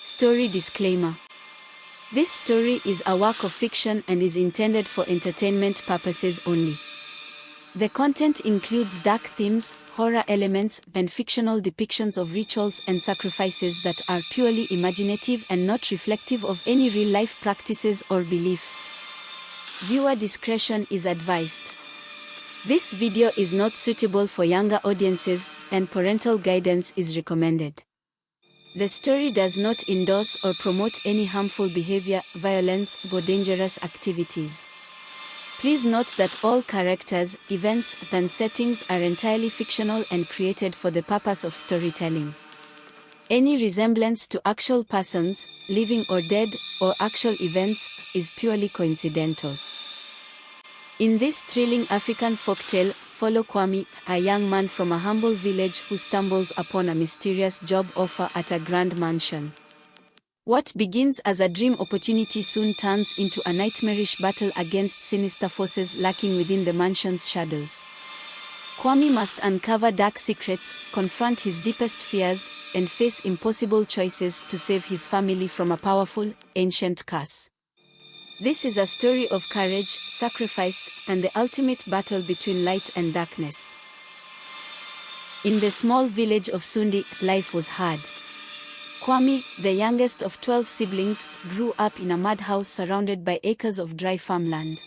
Story disclaimer. This story is a work of fiction and is intended for entertainment purposes only. The content includes dark themes, horror elements, and fictional depictions of rituals and sacrifices that are purely imaginative and not reflective of any real-life practices or beliefs. Viewer discretion is advised. This video is not suitable for younger audiences, and parental guidance is recommended. The story does not endorse or promote any harmful behavior, violence, or dangerous activities. Please note that all characters, events, and settings are entirely fictional and created for the purpose of storytelling. Any resemblance to actual persons, living or dead, or actual events, is purely coincidental. In this thrilling African folktale, follow Kwame, a young man from a humble village who stumbles upon a mysterious job offer at a grand mansion. What begins as a dream opportunity soon turns into a nightmarish battle against sinister forces lurking within the mansion's shadows. Kwame must uncover dark secrets, confront his deepest fears, and face impossible choices to save his family from a powerful, ancient curse. This is a story of courage, sacrifice, and the ultimate battle between light and darkness. In the small village of Sundi, life was hard. Kwame, the youngest of 12 siblings, grew up in a mud house surrounded by acres of dry farmland.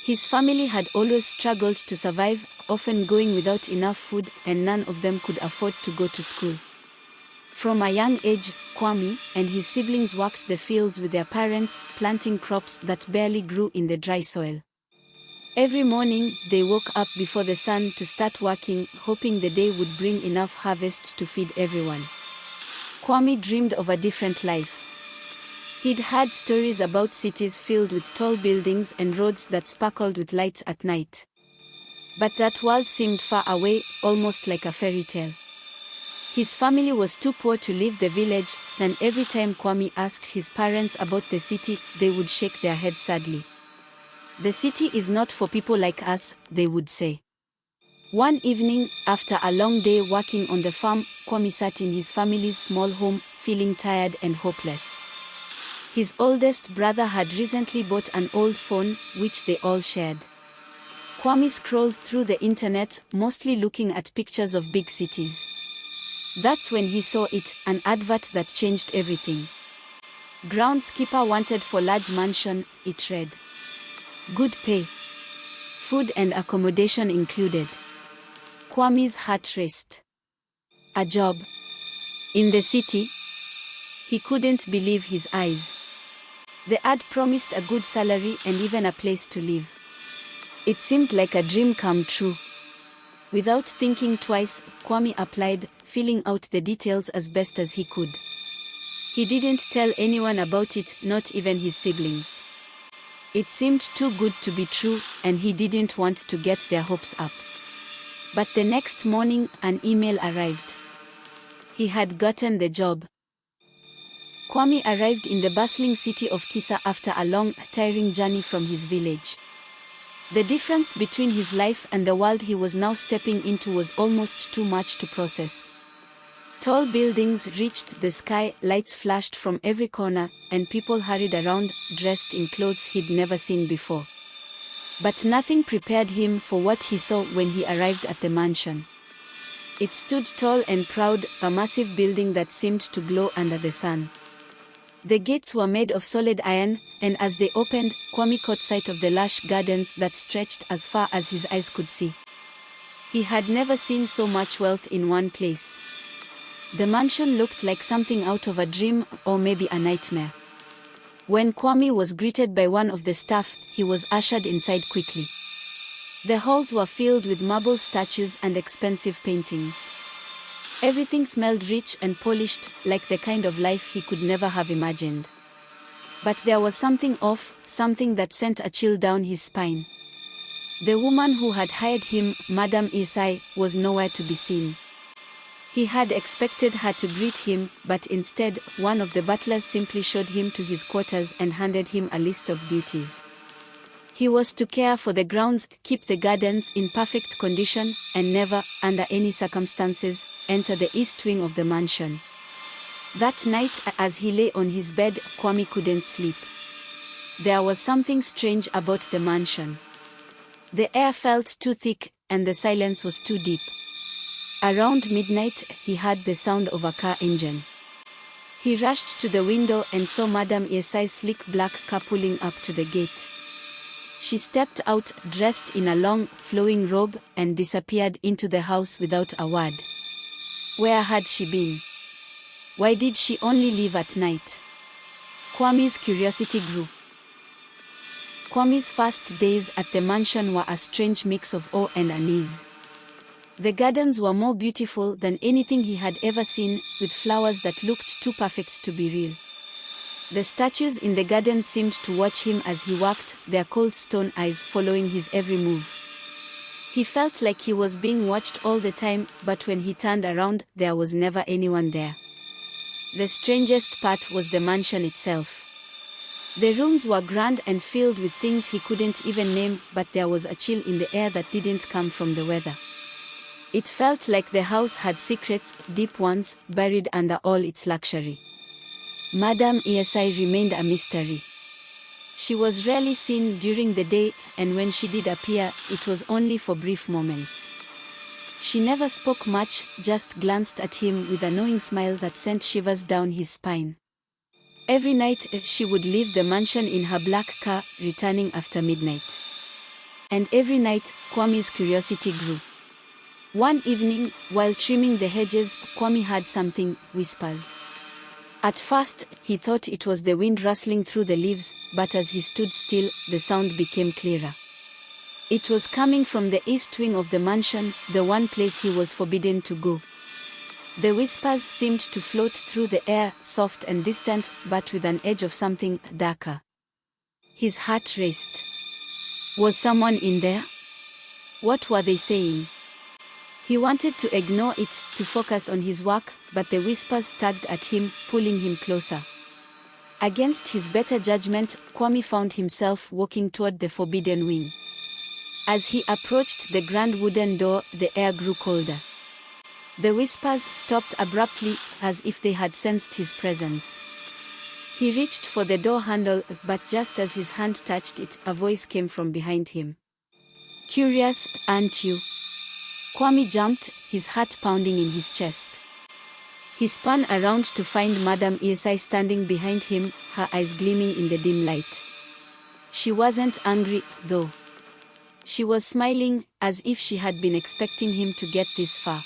His family had always struggled to survive, often going without enough food, and none of them could afford to go to school. From a young age, Kwame and his siblings worked the fields with their parents, planting crops that barely grew in the dry soil. Every morning, they woke up before the sun to start working, hoping the day would bring enough harvest to feed everyone. Kwame dreamed of a different life. He'd heard stories about cities filled with tall buildings and roads that sparkled with lights at night. But that world seemed far away, almost like a fairy tale. His family was too poor to leave the village, and every time Kwame asked his parents about the city, they would shake their heads sadly. "The city is not for people like us," they would say. One evening, after a long day working on the farm, Kwame sat in his family's small home, feeling tired and hopeless. His oldest brother had recently bought an old phone, which they all shared. Kwame scrolled through the internet, mostly looking at pictures of big cities. That's when he saw it, an advert that changed everything. "Groundskeeper wanted for large mansion," it read. "Good pay. Food and accommodation included." Kwame's heart raced. A job in the city? He couldn't believe his eyes. The ad promised a good salary and even a place to live. It seemed like a dream come true. Without thinking twice, Kwame applied, filling out the details as best as he could. He didn't tell anyone about it, not even his siblings. It seemed too good to be true, and he didn't want to get their hopes up. But the next morning, an email arrived. He had gotten the job. Kwame arrived in the bustling city of Kisa after a long, tiring journey from his village. The difference between his life and the world he was now stepping into was almost too much to process. Tall buildings reached the sky, lights flashed from every corner, and people hurried around, dressed in clothes he'd never seen before. But nothing prepared him for what he saw when he arrived at the mansion. It stood tall and proud, a massive building that seemed to glow under the sun. The gates were made of solid iron, and as they opened, Kwame caught sight of the lush gardens that stretched as far as his eyes could see. He had never seen so much wealth in one place. The mansion looked like something out of a dream, or maybe a nightmare. When Kwame was greeted by one of the staff, he was ushered inside quickly. The halls were filled with marble statues and expensive paintings. Everything smelled rich and polished, like the kind of life he could never have imagined. But there was something off, something that sent a chill down his spine. The woman who had hired him, Madam Esi, was nowhere to be seen. He had expected her to greet him, but instead, one of the butlers simply showed him to his quarters and handed him a list of duties. He was to care for the grounds, keep the gardens in perfect condition, and never, under any circumstances, enter the east wing of the mansion. That night, as he lay on his bed, Kwame couldn't sleep. There was something strange about the mansion. The air felt too thick, and the silence was too deep. Around midnight, he heard the sound of a car engine. He rushed to the window and saw Madam Esi's sleek black car pulling up to the gate. She stepped out, dressed in a long, flowing robe, and disappeared into the house without a word. Where had she been? Why did she only leave at night? Kwame's curiosity grew. Kwame's first days at the mansion were a strange mix of awe and unease. The gardens were more beautiful than anything he had ever seen, with flowers that looked too perfect to be real. The statues in the garden seemed to watch him as he walked, their cold stone eyes following his every move. He felt like he was being watched all the time, but when he turned around, there was never anyone there. The strangest part was the mansion itself. The rooms were grand and filled with things he couldn't even name, but there was a chill in the air that didn't come from the weather. It felt like the house had secrets, deep ones, buried under all its luxury. Madam Esi remained a mystery. She was rarely seen during the day, and when she did appear, it was only for brief moments. She never spoke much, just glanced at him with a knowing smile that sent shivers down his spine. Every night, she would leave the mansion in her black car, returning after midnight. And every night, Kwame's curiosity grew. One evening, while trimming the hedges, Kwame heard something, whispers. At first, he thought it was the wind rustling through the leaves, but as he stood still, the sound became clearer. It was coming from the east wing of the mansion, the one place he was forbidden to go. The whispers seemed to float through the air, soft and distant, but with an edge of something darker. His heart raced. Was someone in there? What were they saying? He wanted to ignore it, to focus on his work, but the whispers tugged at him, pulling him closer. Against his better judgment, Kwame found himself walking toward the forbidden wing. As he approached the grand wooden door, the air grew colder. The whispers stopped abruptly, as if they had sensed his presence. He reached for the door handle, but just as his hand touched it, a voice came from behind him. "Curious, aren't you?" Kwame jumped, his heart pounding in his chest. He spun around to find Madam Esi standing behind him, her eyes gleaming in the dim light. She wasn't angry, though. She was smiling, as if she had been expecting him to get this far.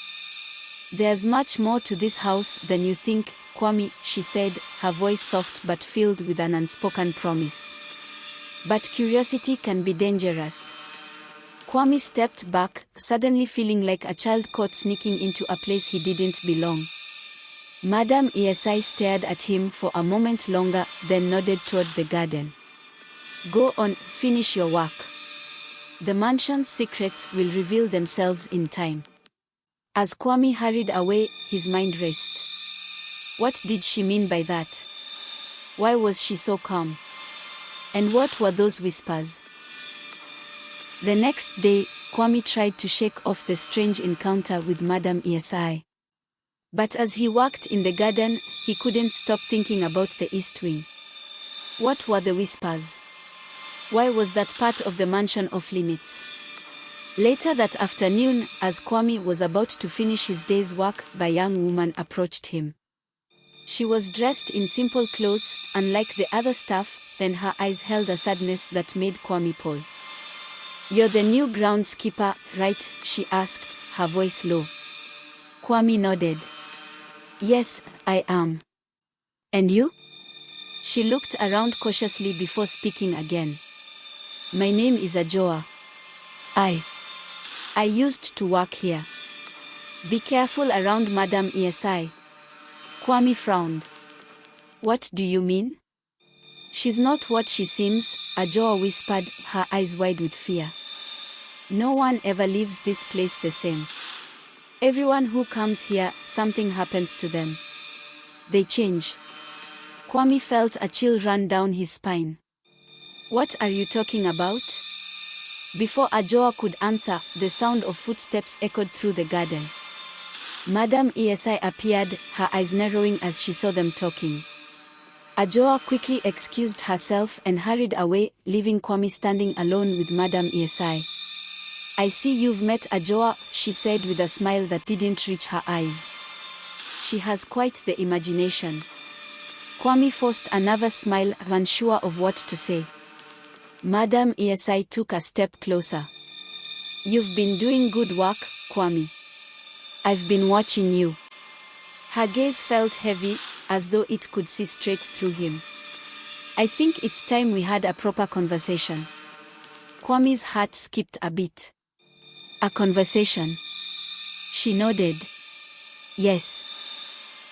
"There's much more to this house than you think, Kwame," she said, her voice soft but filled with an unspoken promise. "But curiosity can be dangerous." Kwame stepped back, suddenly feeling like a child caught sneaking into a place he didn't belong. Madam Esi stared at him for a moment longer, then nodded toward the garden. "Go on, finish your work. The mansion's secrets will reveal themselves in time." As Kwame hurried away, his mind raced. What did she mean by that? Why was she so calm? And what were those whispers? The next day, Kwame tried to shake off the strange encounter with Madam Esi. But as he walked in the garden, he couldn't stop thinking about the east wing. What were the whispers? Why was that part of the mansion off limits? Later that afternoon, as Kwame was about to finish his day's work, a young woman approached him. She was dressed in simple clothes, unlike the other staff, and her eyes held a sadness that made Kwame pause. "You're the new groundskeeper, right?" she asked, her voice low. Kwame nodded. "Yes, I am. And you?" She looked around cautiously before speaking again. "My name is Ajoa. I used to work here." "Be careful around Madam Esi." Kwame frowned. "What do you mean?" "She's not what she seems," Ajoa whispered, her eyes wide with fear. "No one ever leaves this place the same. Everyone who comes here, something happens to them. They change." Kwame felt a chill run down his spine. "What are you talking about?" Before Ajoa could answer, the sound of footsteps echoed through the garden. Madam Esi appeared, her eyes narrowing as she saw them talking. Ajoa quickly excused herself and hurried away, leaving Kwame standing alone with Madam Esi. "I see you've met Ajoa," she said with a smile that didn't reach her eyes. "She has quite the imagination." Kwame forced a nervous smile, unsure of what to say. Madam Esi took a step closer. "You've been doing good work, Kwame. I've been watching you." Her gaze felt heavy, as though it could see straight through him. "I think it's time we had a proper conversation." Kwame's heart skipped a beat. "A conversation?" She nodded. "Yes.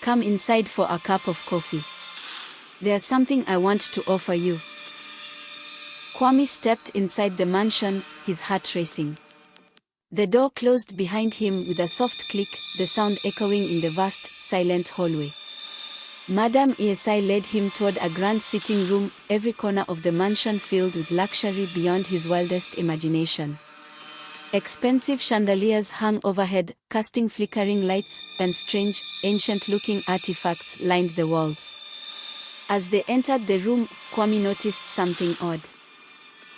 Come inside for a cup of coffee. There's something I want to offer you." Kwame stepped inside the mansion, his heart racing. The door closed behind him with a soft click, the sound echoing in the vast, silent hallway. Madam Esi led him toward a grand sitting room, every corner of the mansion filled with luxury beyond his wildest imagination. Expensive chandeliers hung overhead, casting flickering lights, and strange, ancient-looking artifacts lined the walls. As they entered the room, Kwame noticed something odd.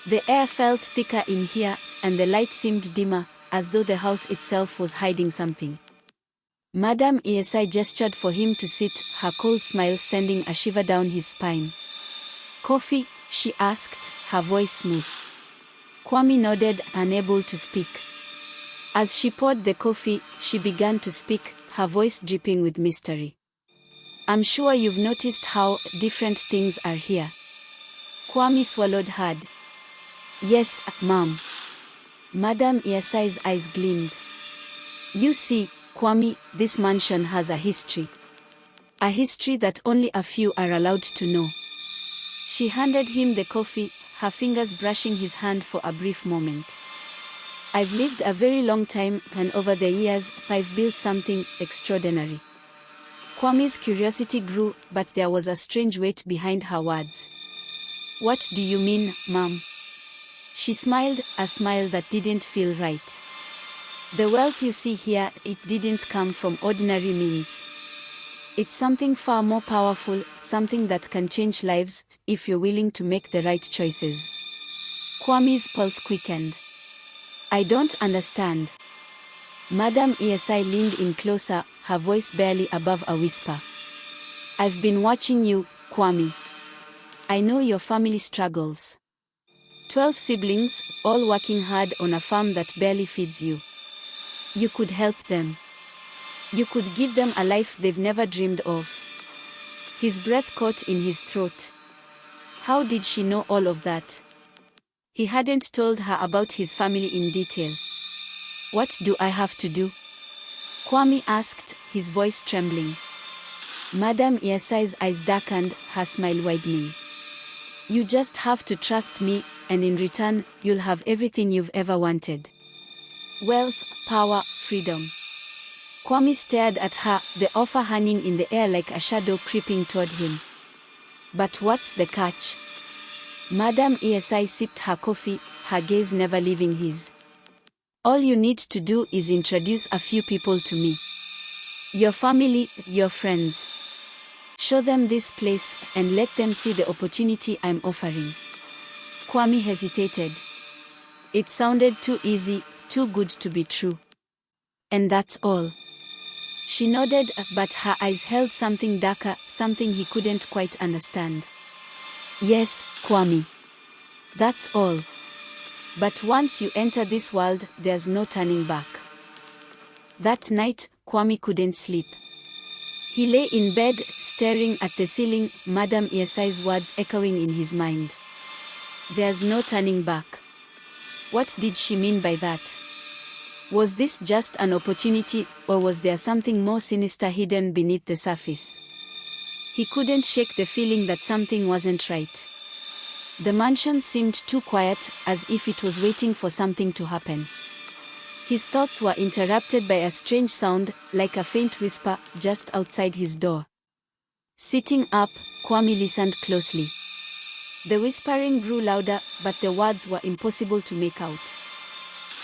The air felt thicker in here, and the light seemed dimmer, as though the house itself was hiding something. Madam Esi gestured for him to sit, her cold smile sending a shiver down his spine. "Coffee?" she asked, her voice smooth. Kwame nodded, unable to speak. As she poured the coffee, she began to speak, her voice dripping with mystery. "I'm sure you've noticed how different things are here." Kwame swallowed hard. "Yes, ma'am." Madam Esi's eyes gleamed. "You see, Kwame, this mansion has a history. A history that only a few are allowed to know." She handed him the coffee, her fingers brushing his hand for a brief moment. "I've lived a very long time, and over the years, I've built something extraordinary." Kwame's curiosity grew, but there was a strange weight behind her words. "What do you mean, ma'am?" She smiled, a smile that didn't feel right. "The wealth you see here, it didn't come from ordinary means. It's something far more powerful, something that can change lives, if you're willing to make the right choices." Kwame's pulse quickened. "I don't understand." Madam Esi leaned in closer, her voice barely above a whisper. "I've been watching you, Kwame. I know your family struggles. 12 siblings, all working hard on a farm that barely feeds you. You could help them. You could give them a life they've never dreamed of." His breath caught in his throat. How did she know all of that? He hadn't told her about his family in detail. "What do I have to do?" Kwame asked, his voice trembling. Madam Esi's eyes darkened, her smile widening. "You just have to trust me, and in return, you'll have everything you've ever wanted. Wealth, power, freedom." Kwame stared at her, the offer hanging in the air like a shadow creeping toward him. "But what's the catch?" Madam Esi sipped her coffee, her gaze never leaving his. "All you need to do is introduce a few people to me. Your family, your friends. Show them this place, and let them see the opportunity I'm offering." Kwame hesitated. It sounded too easy, too good to be true. "And that's all?" She nodded, but her eyes held something darker, something he couldn't quite understand. "Yes, Kwame. That's all. But once you enter this world, there's no turning back." That night, Kwame couldn't sleep. He lay in bed, staring at the ceiling, Madam Esi's words echoing in his mind. There's no turning back. What did she mean by that? Was this just an opportunity, or was there something more sinister hidden beneath the surface? He couldn't shake the feeling that something wasn't right. The mansion seemed too quiet, as if it was waiting for something to happen. His thoughts were interrupted by a strange sound, like a faint whisper, just outside his door. Sitting up, Kwame listened closely. The whispering grew louder, but the words were impossible to make out.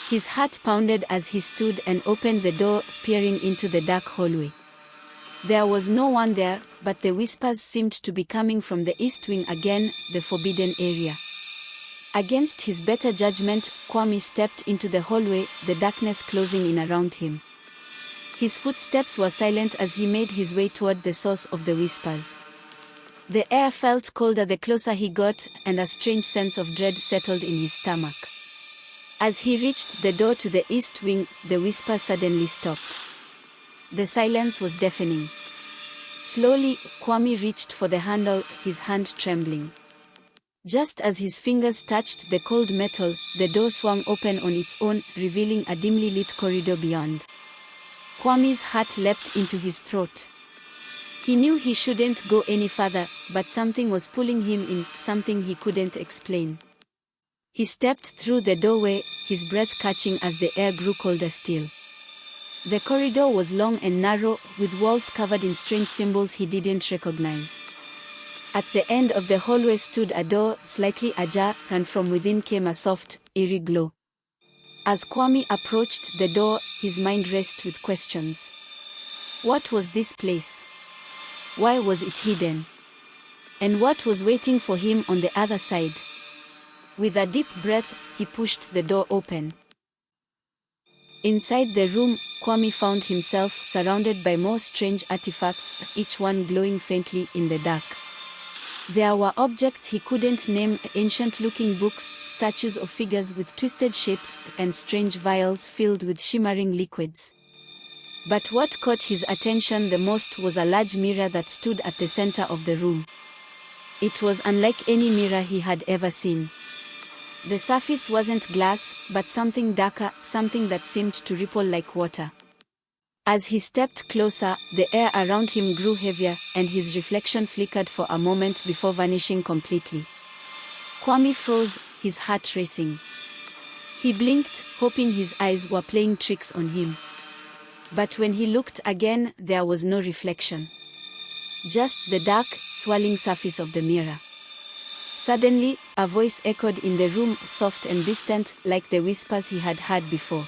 His heart pounded as he stood and opened the door, peering into the dark hallway. There was no one there, but the whispers seemed to be coming from the east wing again, the forbidden area. Against his better judgment, Kwame stepped into the hallway, the darkness closing in around him. His footsteps were silent as he made his way toward the source of the whispers. The air felt colder the closer he got, and a strange sense of dread settled in his stomach. As he reached the door to the east wing, the whisper suddenly stopped. The silence was deafening. Slowly, Kwame reached for the handle, his hand trembling. Just as his fingers touched the cold metal, the door swung open on its own, revealing a dimly lit corridor beyond. Kwame's heart leapt into his throat. He knew he shouldn't go any further, but something was pulling him in, something he couldn't explain. He stepped through the doorway, his breath catching as the air grew colder still. The corridor was long and narrow, with walls covered in strange symbols he didn't recognize. At the end of the hallway stood a door, slightly ajar, and from within came a soft, eerie glow. As Kwame approached the door, his mind raced with questions. What was this place? Why was it hidden? And what was waiting for him on the other side? With a deep breath, he pushed the door open. Inside the room, Kwame found himself surrounded by more strange artifacts, each one glowing faintly in the dark. There were objects he couldn't name, ancient-looking books, statues of figures with twisted shapes, and strange vials filled with shimmering liquids. But what caught his attention the most was a large mirror that stood at the center of the room. It was unlike any mirror he had ever seen. The surface wasn't glass, but something darker, something that seemed to ripple like water. As he stepped closer, the air around him grew heavier, and his reflection flickered for a moment before vanishing completely. Kwame froze, his heart racing. He blinked, hoping his eyes were playing tricks on him. But when he looked again, there was no reflection. Just the dark, swirling surface of the mirror. Suddenly, a voice echoed in the room, soft and distant, like the whispers he had heard before.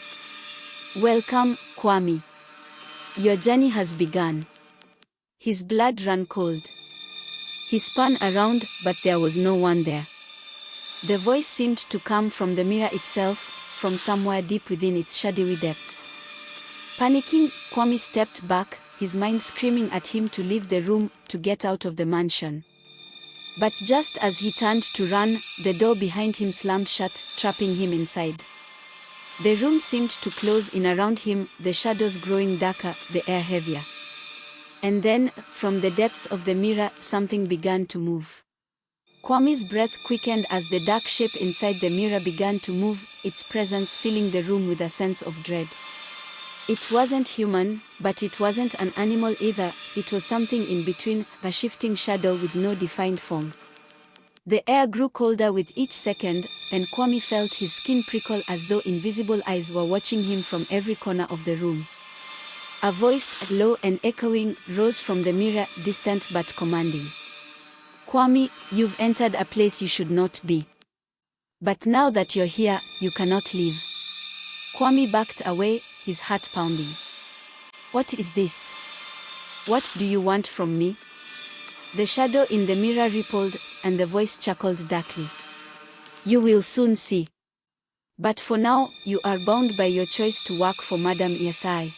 "Welcome, Kwame. Your journey has begun." His blood ran cold. He spun around, but there was no one there. The voice seemed to come from the mirror itself, from somewhere deep within its shadowy depths. Panicking, Kwame stepped back, his mind screaming at him to leave the room, to get out of the mansion. But just as he turned to run, the door behind him slammed shut, trapping him inside. The room seemed to close in around him, the shadows growing darker, the air heavier. And then, from the depths of the mirror, something began to move. Kwame's breath quickened as the dark shape inside the mirror began to move, its presence filling the room with a sense of dread. It wasn't human, but it wasn't an animal either, it was something in between, a shifting shadow with no defined form. The air grew colder with each second, and Kwame felt his skin prickle as though invisible eyes were watching him from every corner of the room. A voice, low and echoing, rose from the mirror, distant but commanding. "Kwame, you've entered a place you should not be. But now that you're here, you cannot leave." Kwame backed away, his heart pounding. "What is this? What do you want from me?" The shadow in the mirror rippled, and the voice chuckled darkly. "You will soon see. But for now, you are bound by your choice to work for Madam Esi.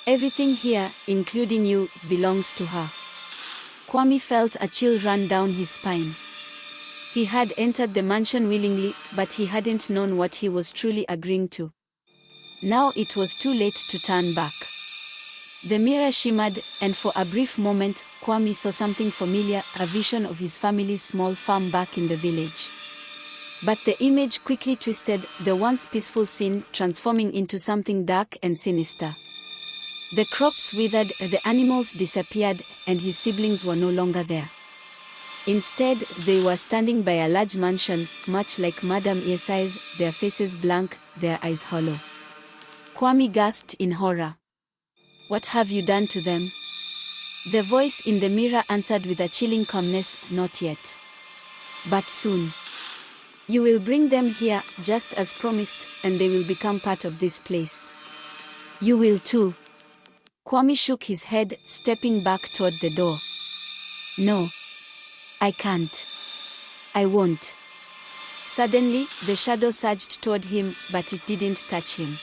Everything here, including you, belongs to her." Kwame felt a chill run down his spine. He had entered the mansion willingly, but he hadn't known what he was truly agreeing to. Now it was too late to turn back. The mirror shimmered, and for a brief moment, Kwame saw something familiar, a vision of his family's small farm back in the village. But the image quickly twisted, the once peaceful scene transforming into something dark and sinister. The crops withered, the animals disappeared, and his siblings were no longer there. Instead, they were standing by a large mansion, much like Madam Esi's, their faces blank, their eyes hollow. Kwame gasped in horror. "What have you done to them?" The voice in the mirror answered with a chilling calmness, "Not yet. But soon." You will bring them here, just as promised, and they will become part of this place. You will too. Kwame shook his head, stepping back toward the door. No. I can't. I won't. Suddenly, the shadow surged toward him, but it didn't touch him.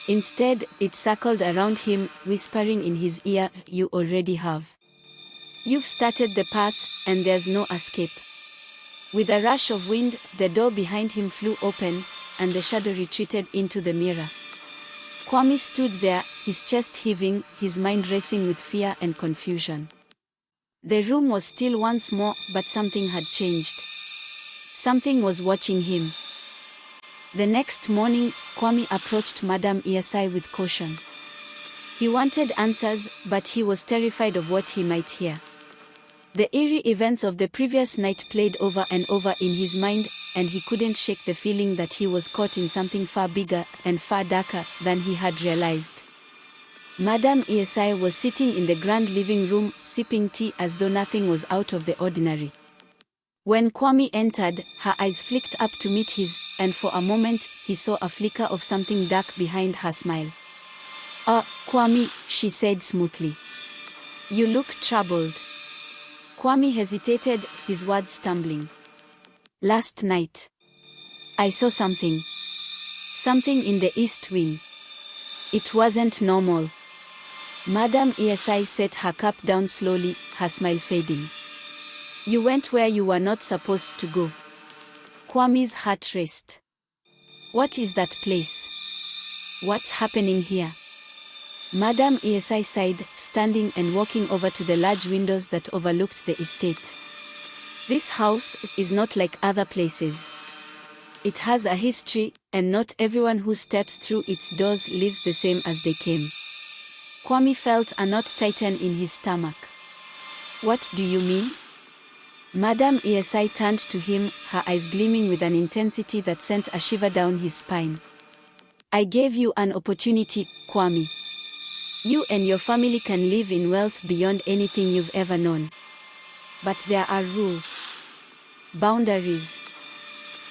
Instead, it circled around him, whispering in his ear, "You already have. You've started the path, and there's no escape." With a rush of wind, the door behind him flew open, and the shadow retreated into the mirror. Kwame stood there, his chest heaving, his mind racing with fear and confusion. The room was still once more, but something had changed. Something was watching him. The next morning, Kwame approached Madam Esi with caution. He wanted answers, but he was terrified of what he might hear. The eerie events of the previous night played over and over in his mind, and he couldn't shake the feeling that he was caught in something far bigger and far darker than he had realized. Madam Esi was sitting in the grand living room, sipping tea as though nothing was out of the ordinary. When Kwame entered, her eyes flicked up to meet his, and for a moment, he saw a flicker of something dark behind her smile. Kwame," she said smoothly. "You look troubled." Kwame hesitated, his words stumbling. "Last night, I saw something. Something in the east wing. It wasn't normal." Madam Esi set her cup down slowly, her smile fading. "You went where you were not supposed to go." Kwame's heart raced. "What is that place? What's happening here?" Madam Esi sighed, standing and walking over to the large windows that overlooked the estate. "This house is not like other places. It has a history, and not everyone who steps through its doors leaves the same as they came." Kwame felt a knot tighten in his stomach. "What do you mean?" Madam Esi turned to him, her eyes gleaming with an intensity that sent a shiver down his spine. "I gave you an opportunity, Kwame. You and your family can live in wealth beyond anything you've ever known. But there are rules. Boundaries.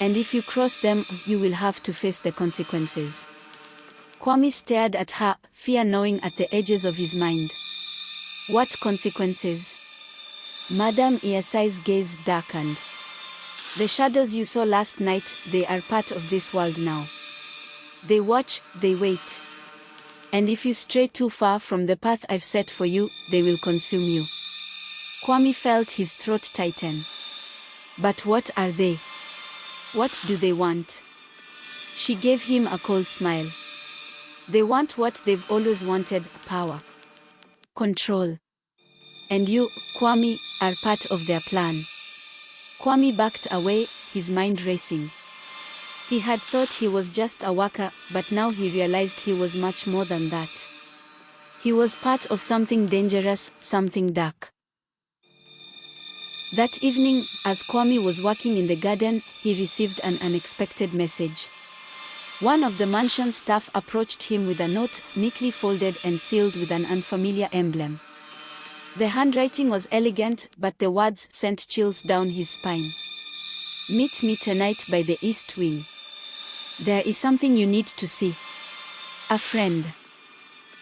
And if you cross them, you will have to face the consequences." Kwame stared at her, fear gnawing at the edges of his mind. "What consequences?" Madam Esi's gaze darkened. "The shadows you saw last night, they are part of this world now. They watch, they wait. And if you stray too far from the path I've set for you, they will consume you." Kwame felt his throat tighten. "But what are they? What do they want?" She gave him a cold smile. "They want what they've always wanted, power. Control. And you, Kwame, are part of their plan." Kwame backed away, his mind racing. He had thought he was just a worker, but now he realized he was much more than that. He was part of something dangerous, something dark. That evening, as Kwame was working in the garden, he received an unexpected message. One of the mansion staff approached him with a note, neatly folded and sealed with an unfamiliar emblem. The handwriting was elegant, but the words sent chills down his spine. "Meet me tonight by the east wing. There is something you need to see. A friend."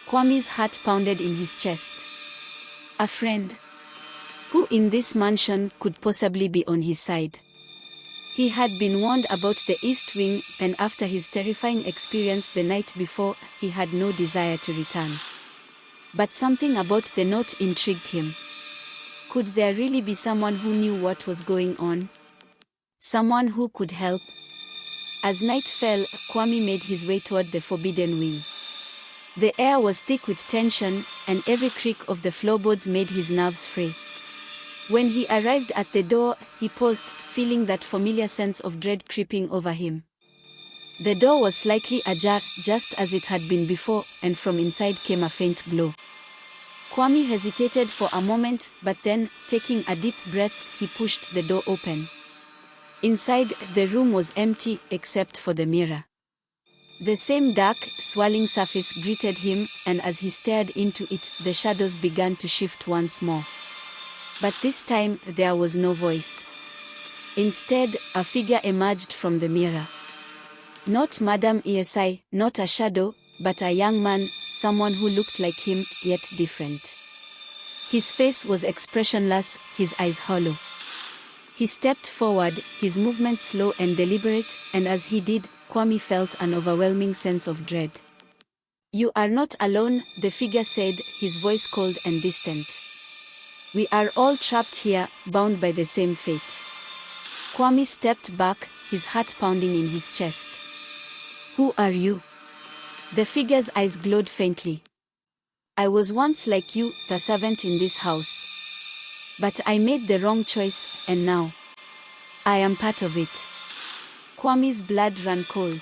Kwame's heart pounded in his chest. A friend? Who in this mansion could possibly be on his side? He had been warned about the East Wing, and after his terrifying experience the night before, he had no desire to return. But something about the note intrigued him. Could there really be someone who knew what was going on? Someone who could help? As night fell, Kwame made his way toward the forbidden wing. The air was thick with tension, and every creak of the floorboards made his nerves fray. When he arrived at the door, he paused, feeling that familiar sense of dread creeping over him. The door was slightly ajar, just as it had been before, and from inside came a faint glow. Kwame hesitated for a moment, but then, taking a deep breath, he pushed the door open. Inside, the room was empty, except for the mirror. The same dark, swirling surface greeted him, and as he stared into it, the shadows began to shift once more. But this time, there was no voice. Instead, a figure emerged from the mirror. Not Madam Esi, not a shadow, but a young man, someone who looked like him, yet different. His face was expressionless, his eyes hollow. He stepped forward, his movements slow and deliberate, and as he did, Kwame felt an overwhelming sense of dread. "You are not alone," the figure said, his voice cold and distant. "We are all trapped here, bound by the same fate." Kwame stepped back, his heart pounding in his chest. "Who are you?" The figure's eyes glowed faintly. "I was once like you, the servant in this house. But I made the wrong choice, and now I am part of it." Kwame's blood ran cold.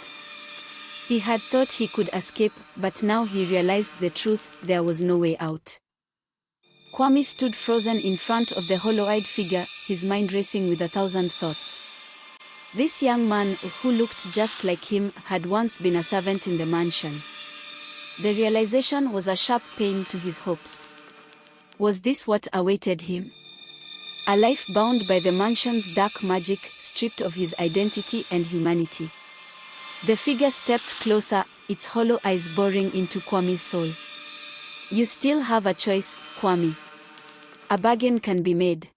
He had thought he could escape, but now he realized the truth: there was no way out. Kwame stood frozen in front of the hollow-eyed figure, his mind racing with 1,000 thoughts. This young man, who looked just like him, had once been a servant in the mansion. The realization was a sharp pain to his hopes. Was this what awaited him? A life bound by the mansion's dark magic, stripped of his identity and humanity. The figure stepped closer, its hollow eyes boring into Kwame's soul. "You still have a choice, Kwame. A bargain can be made."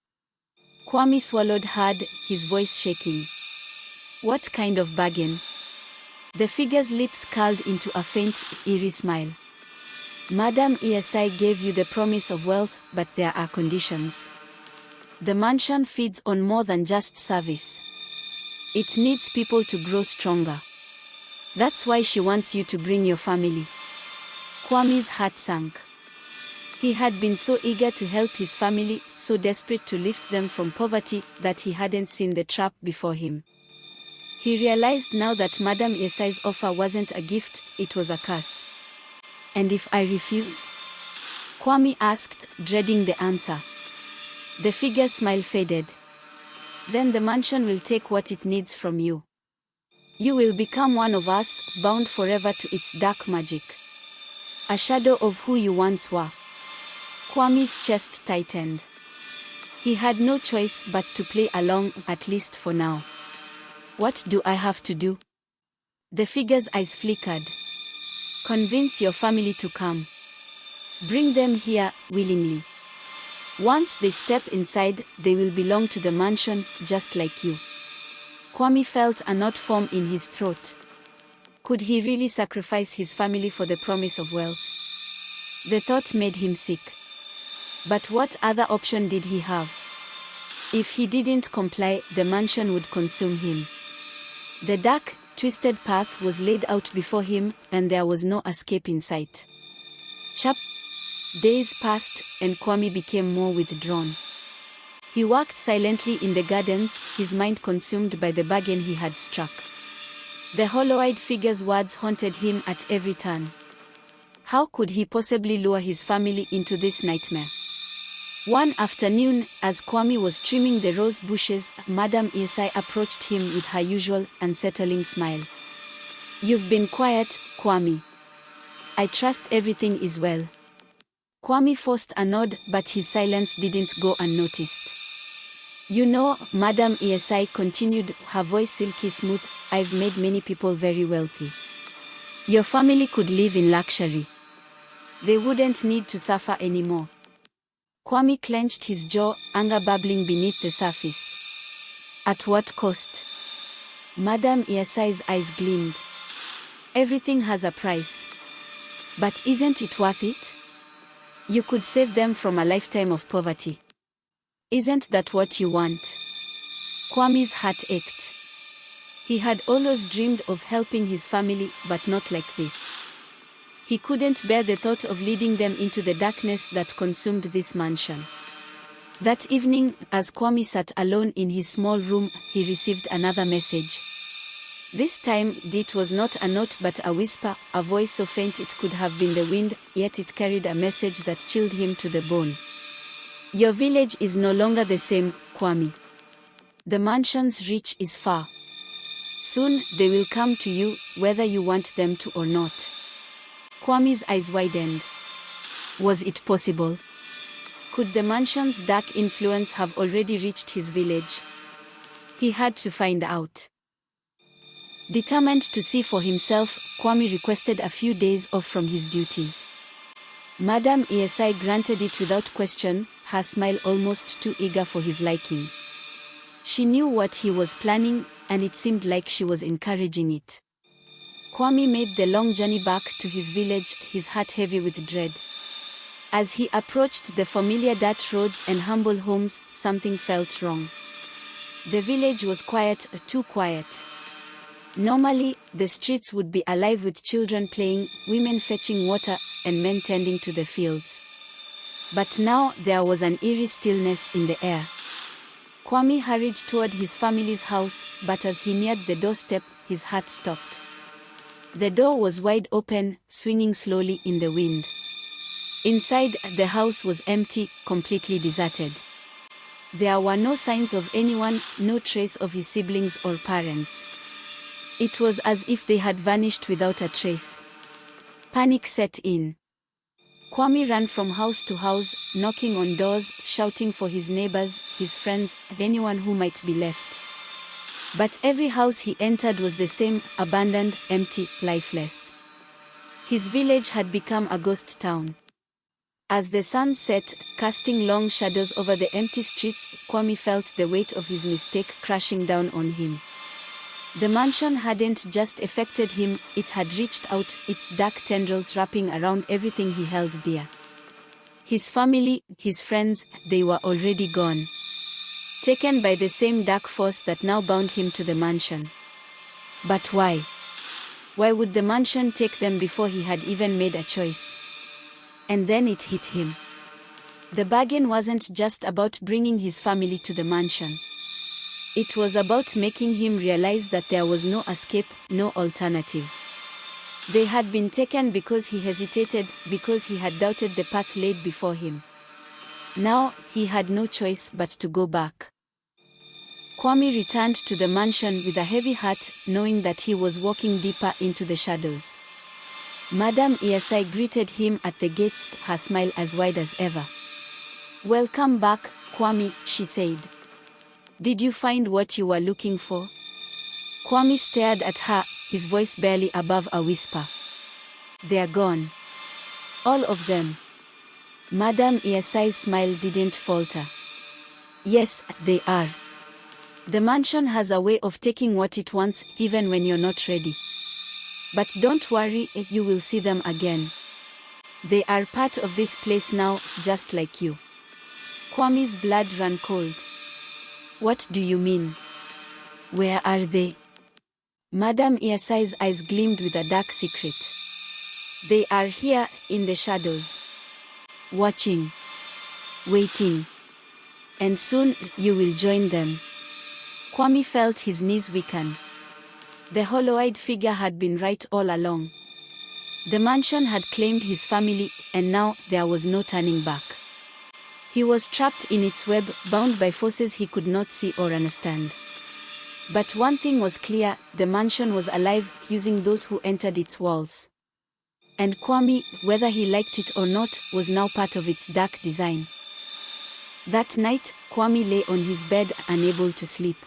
Kwame swallowed hard, his voice shaking. "What kind of bargain?" The figure's lips curled into a faint, eerie smile. "Madam Esi gave you the promise of wealth, but there are conditions. The mansion feeds on more than just service. It needs people to grow stronger. That's why she wants you to bring your family." Kwame's heart sank. He had been so eager to help his family, so desperate to lift them from poverty, that he hadn't seen the trap before him. He realized now that Madam Esi's offer wasn't a gift, it was a curse. "And if I refuse?" Kwame asked, dreading the answer. The figure's smile faded. "Then the mansion will take what it needs from you. You will become one of us, bound forever to its dark magic. A shadow of who you once were." Kwame's chest tightened. He had no choice but to play along, at least for now. "What do I have to do?" The figure's eyes flickered. "Convince your family to come. Bring them here, willingly. Once they step inside, they will belong to the mansion, just like you." Kwame felt a knot form in his throat. Could he really sacrifice his family for the promise of wealth? The thought made him sick. But what other option did he have? If he didn't comply, the mansion would consume him. The dark, twisted path was laid out before him, and there was no escape in sight. Days passed, and Kwame became more withdrawn. He walked silently in the gardens, his mind consumed by the bargain he had struck. The hollow-eyed figure's words haunted him at every turn. How could he possibly lure his family into this nightmare? One afternoon, as Kwame was trimming the rose bushes, Madam Esi approached him with her usual, unsettling smile. "You've been quiet, Kwame. I trust everything is well." Kwame forced a nod, but his silence didn't go unnoticed. "You know, Madam Esi continued, her voice silky smooth, I've made many people very wealthy. Your family could live in luxury. They wouldn't need to suffer anymore." Kwame clenched his jaw, anger bubbling beneath the surface. "At what cost?" Madam Esi's eyes gleamed. "Everything has a price. But isn't it worth it? You could save them from a lifetime of poverty. Isn't that what you want?" Kwame's heart ached. He had always dreamed of helping his family, but not like this. He couldn't bear the thought of leading them into the darkness that consumed this mansion. That evening, as Kwame sat alone in his small room, he received another message. This time, it was not a note but a whisper, a voice so faint it could have been the wind, yet it carried a message that chilled him to the bone. "Your village is no longer the same, Kwame. The mansion's reach is far. Soon, they will come to you, whether you want them to or not." Kwame's eyes widened. Was it possible? Could the mansion's dark influence have already reached his village? He had to find out. Determined to see for himself, Kwame requested a few days off from his duties. Madam Esi granted it without question, her smile almost too eager for his liking. She knew what he was planning, and it seemed like she was encouraging it. Kwame made the long journey back to his village, his heart heavy with dread. As he approached the familiar dirt roads and humble homes, something felt wrong. The village was quiet, too quiet. Normally, the streets would be alive with children playing, women fetching water, and men tending to the fields. But now there was an eerie stillness in the air. Kwame hurried toward his family's house, but as he neared the doorstep, his heart stopped. The door was wide open, swinging slowly in the wind. Inside, the house was empty, completely deserted. There were no signs of anyone, no trace of his siblings or parents. It was as if they had vanished without a trace. Panic set in. Kwame ran from house to house, knocking on doors, shouting for his neighbors, his friends, anyone who might be left. But every house he entered was the same, abandoned, empty, lifeless. His village had become a ghost town. As the sun set, casting long shadows over the empty streets, Kwame felt the weight of his mistake crashing down on him. The mansion hadn't just affected him, it had reached out, its dark tendrils wrapping around everything he held dear. His family, his friends, they were already gone. Taken by the same dark force that now bound him to the mansion. But why? Why would the mansion take them before he had even made a choice? And then it hit him. The bargain wasn't just about bringing his family to the mansion. It was about making him realize that there was no escape, no alternative. They had been taken because he hesitated, because he had doubted the path laid before him. Now, he had no choice but to go back. Kwame returned to the mansion with a heavy heart, knowing that he was walking deeper into the shadows. Madam Esi greeted him at the gates, her smile as wide as ever. "Welcome back, Kwame," she said. "Did you find what you were looking for?" Kwame stared at her, his voice barely above a whisper. "They're gone. All of them." Madam Esi's smile didn't falter. "Yes, they are. The mansion has a way of taking what it wants, even when you're not ready. But don't worry, you will see them again. They are part of this place now, just like you." Kwame's blood ran cold. "What do you mean? Where are they?" Madam Esi's eyes gleamed with a dark secret. "They are here, in the shadows. Watching. Waiting. And soon, you will join them." Kwame felt his knees weaken. The hollow-eyed figure had been right all along. The mansion had claimed his family, and now there was no turning back. He was trapped in its web, bound by forces he could not see or understand. But one thing was clear, the mansion was alive, using those who entered its walls. And Kwame, whether he liked it or not, was now part of its dark design. That night, Kwame lay on his bed, unable to sleep.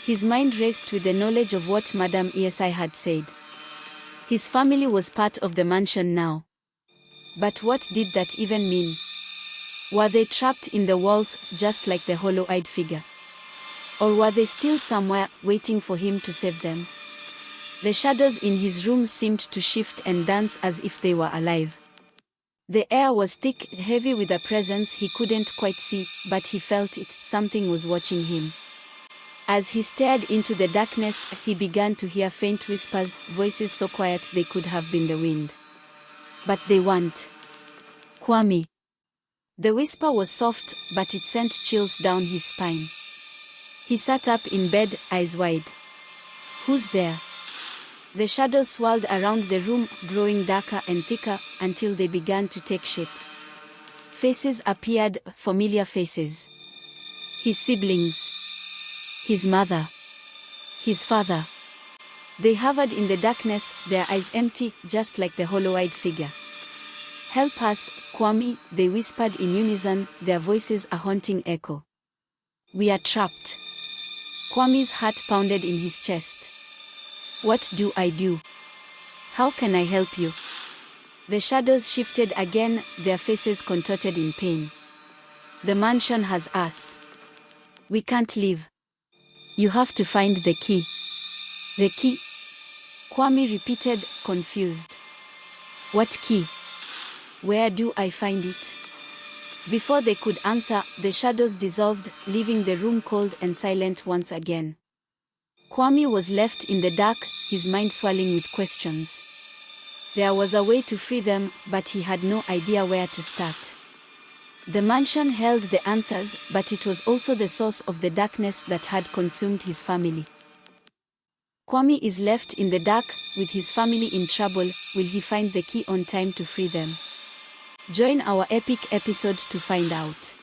His mind raced with the knowledge of what Madam Esi had said. His family was part of the mansion now. But what did that even mean? Were they trapped in the walls, just like the hollow-eyed figure? Or were they still somewhere, waiting for him to save them? The shadows in his room seemed to shift and dance as if they were alive. The air was thick, heavy with a presence he couldn't quite see, but he felt it, something was watching him. As he stared into the darkness, he began to hear faint whispers, voices so quiet they could have been the wind. But they weren't. "Kwame." The whisper was soft, but it sent chills down his spine. He sat up in bed, eyes wide. "Who's there?" The shadows swirled around the room, growing darker and thicker, until they began to take shape. Faces appeared, familiar faces. His siblings. His mother. His father. They hovered in the darkness, their eyes empty, just like the hollow-eyed figure. "Help us, Kwame," they whispered in unison, their voices a haunting echo. "We are trapped." Kwame's heart pounded in his chest. What do I do? How can I help you? The shadows shifted again, their faces contorted in pain. The mansion has us. We can't leave. You have to find the key. The key? Kwame repeated, confused. What key? Where do I find it? Before they could answer, the shadows dissolved, leaving the room cold and silent once again. Kwame was left in the dark, his mind swirling with questions. There was a way to free them, but he had no idea where to start. The mansion held the answers, but it was also the source of the darkness that had consumed his family. Kwame is left in the dark, with his family in trouble. Will he find the key on time to free them? Join our epic episode to find out.